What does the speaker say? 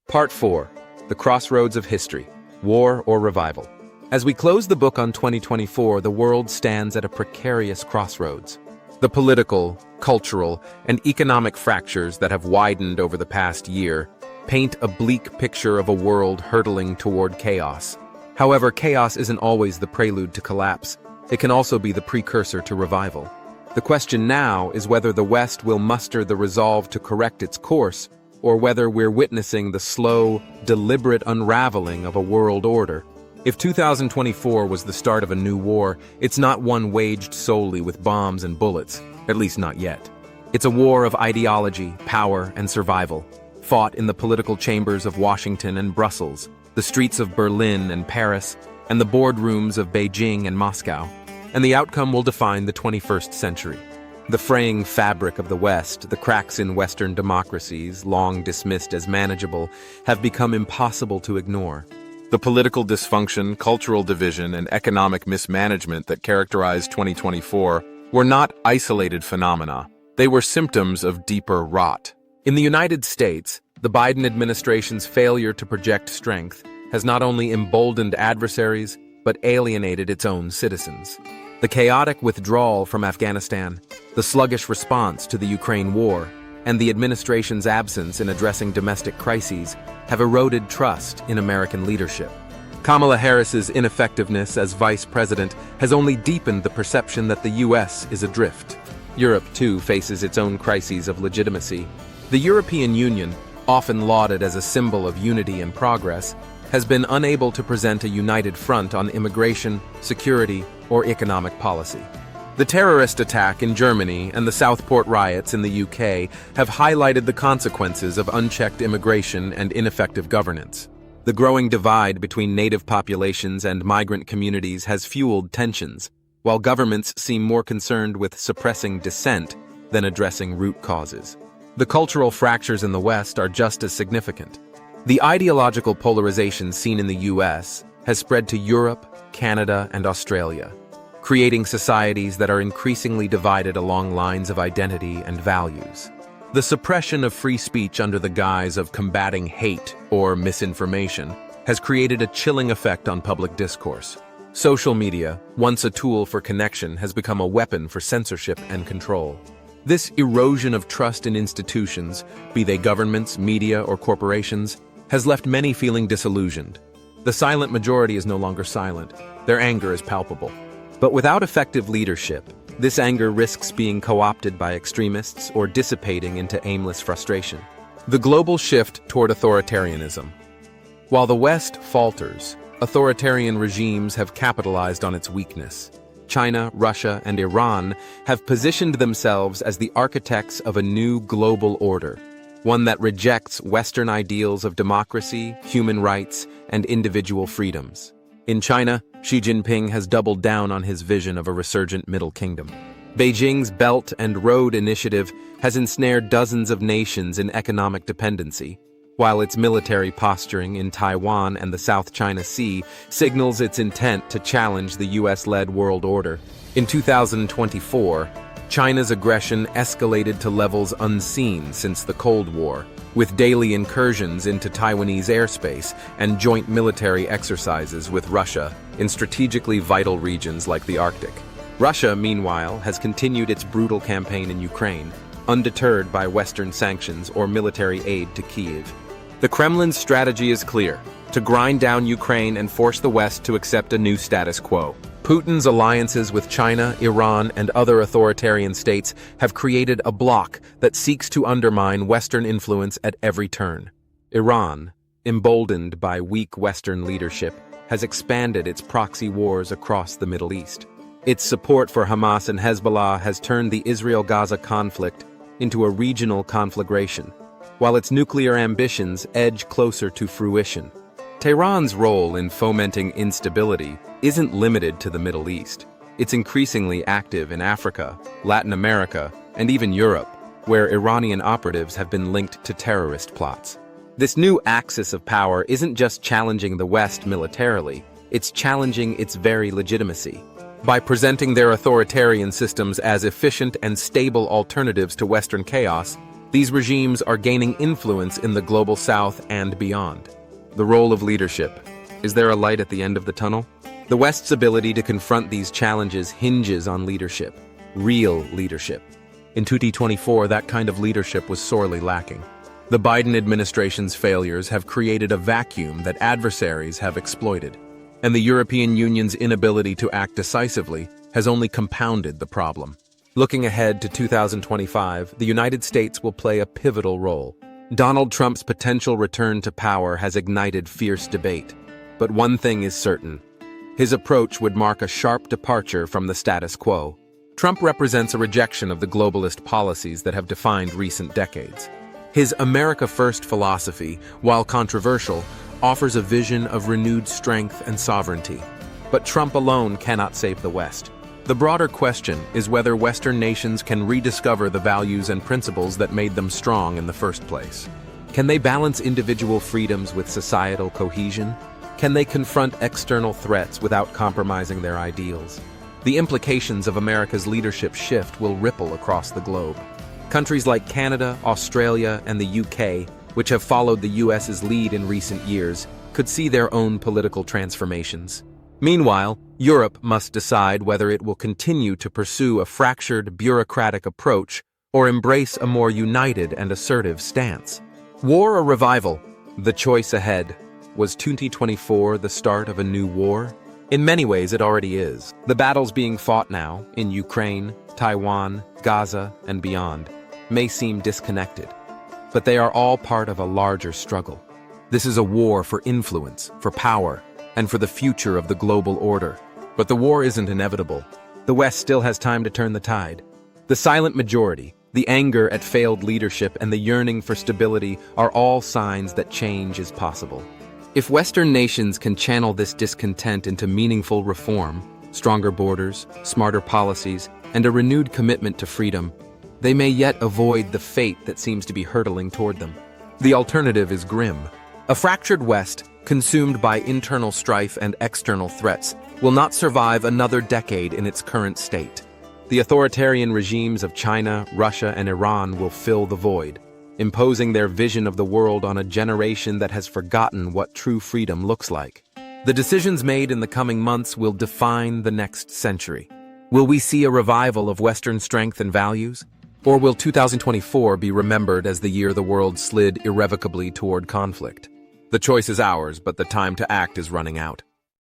Part 4. The Crossroads of History, War or Revival. As we close the book on 2024, the world stands at a precarious crossroads. The political, cultural, and economic fractures that have widened over the past year paint a bleak picture of a world hurtling toward chaos. However, chaos isn't always the prelude to collapse. It can also be the precursor to revival. The question now is whether the West will muster the resolve to correct its course, or whether we're witnessing the slow, deliberate unraveling of a world order. If 2024 was the start of a new war, it's not one waged solely with bombs and bullets, at least not yet. It's a war of ideology, power, and survival, fought in the political chambers of Washington and Brussels, the streets of Berlin and Paris, and the boardrooms of Beijing and Moscow. And the outcome will define the 21st century. The fraying fabric of the West, the cracks in Western democracies, long dismissed as manageable, have become impossible to ignore. The political dysfunction, cultural division, and economic mismanagement that characterized 2024 were not isolated phenomena. They were symptoms of deeper rot. In the United States, the Biden administration's failure to project strength has not only emboldened adversaries, but alienated its own citizens. The chaotic withdrawal from Afghanistan, the sluggish response to the Ukraine war, and the administration's absence in addressing domestic crises have eroded trust in American leadership. Kamala Harris's ineffectiveness as vice president has only deepened the perception that the U.S. is adrift. Europe, too, faces its own crises of legitimacy. The European Union, often lauded as a symbol of unity and progress, has been unable to present a united front on immigration, security, or economic policy. The terrorist attack in Germany and the Southport riots in the UK have highlighted the consequences of unchecked immigration and ineffective governance. The growing divide between native populations and migrant communities has fueled tensions, while governments seem more concerned with suppressing dissent than addressing root causes. The cultural fractures in the West are just as significant. The ideological polarization seen in the U.S. has spread to Europe, Canada, and Australia, creating societies that are increasingly divided along lines of identity and values. The suppression of free speech under the guise of combating hate or misinformation has created a chilling effect on public discourse. Social media, once a tool for connection, has become a weapon for censorship and control. This erosion of trust in institutions, be they governments, media, or corporations, has left many feeling disillusioned. The silent majority is no longer silent. Their anger is palpable. But without effective leadership, this anger risks being co-opted by extremists or dissipating into aimless frustration. The global shift toward authoritarianism. While the West falters, authoritarian regimes have capitalized on its weakness. China, Russia, and Iran have positioned themselves as the architects of a new global order, one that rejects Western ideals of democracy, human rights, and individual freedoms. In China, Xi Jinping has doubled down on his vision of a resurgent Middle Kingdom. Beijing's Belt and Road Initiative has ensnared dozens of nations in economic dependency, while its military posturing in Taiwan and the South China Sea signals its intent to challenge the US-led world order. In 2024, China's aggression escalated to levels unseen since the Cold War, with daily incursions into Taiwanese airspace and joint military exercises with Russia in strategically vital regions like the Arctic. Russia, meanwhile, has continued its brutal campaign in Ukraine, undeterred by Western sanctions or military aid to Kyiv. The Kremlin's strategy is clear: to grind down Ukraine and force the West to accept a new status quo. Putin's alliances with China, Iran, and other authoritarian states have created a bloc that seeks to undermine Western influence at every turn. Iran, emboldened by weak Western leadership, has expanded its proxy wars across the Middle East. Its support for Hamas and Hezbollah has turned the Israel-Gaza conflict into a regional conflagration, while its nuclear ambitions edge closer to fruition. Tehran's role in fomenting instability isn't limited to the Middle East. It's increasingly active in Africa, Latin America, and even Europe, where Iranian operatives have been linked to terrorist plots. This new axis of power isn't just challenging the West militarily, it's challenging its very legitimacy. By presenting their authoritarian systems as efficient and stable alternatives to Western chaos, These regimes are gaining influence in the global south and beyond. The role of leadership. Is there a light at the end of the tunnel? The West's ability to confront these challenges hinges on leadership, real leadership. In 2024, that kind of leadership was sorely lacking. The Biden administration's failures have created a vacuum that adversaries have exploited, and the European Union's inability to act decisively has only compounded the problem. Looking ahead to 2025, the United States will play a pivotal role. Donald Trump's potential return to power has ignited fierce debate. But one thing is certain. His approach would mark a sharp departure from the status quo. Trump represents a rejection of the globalist policies that have defined recent decades. His America First philosophy, while controversial, offers a vision of renewed strength and sovereignty. But Trump alone cannot save the West. The broader question is whether Western nations can rediscover the values and principles that made them strong in the first place. Can they balance individual freedoms with societal cohesion? Can they confront external threats without compromising their ideals? The implications of America's leadership shift will ripple across the globe. Countries like Canada, Australia, and the UK, which have followed the US's lead in recent years, could see their own political transformations. Meanwhile, Europe must decide whether it will continue to pursue a fractured, bureaucratic approach or embrace a more united and assertive stance. War or revival? The choice ahead. Was 2024 the start of a new war? In many ways, it already is. The battles being fought now, in Ukraine, Taiwan, Gaza, and beyond, may seem disconnected, but they are all part of a larger struggle. This is a war for influence, for power, and for the future of the global order. But the war isn't inevitable. The West still has time to turn the tide. The silent majority, the anger at failed leadership, and the yearning for stability are all signs that change is possible. If Western nations can channel this discontent into meaningful reform, stronger borders, smarter policies, and a renewed commitment to freedom, they may yet avoid the fate that seems to be hurtling toward them. The alternative is grim. A fractured West, consumed by internal strife and external threats, will not survive another decade in its current state. The authoritarian regimes of China, Russia, and Iran will fill the void, imposing their vision of the world on a generation that has forgotten what true freedom looks like. The decisions made in the coming months will define the next century. Will we see a revival of Western strength and values? Or will 2024 be remembered as the year the world slid irrevocably toward conflict? The choice is ours, but the time to act is running out.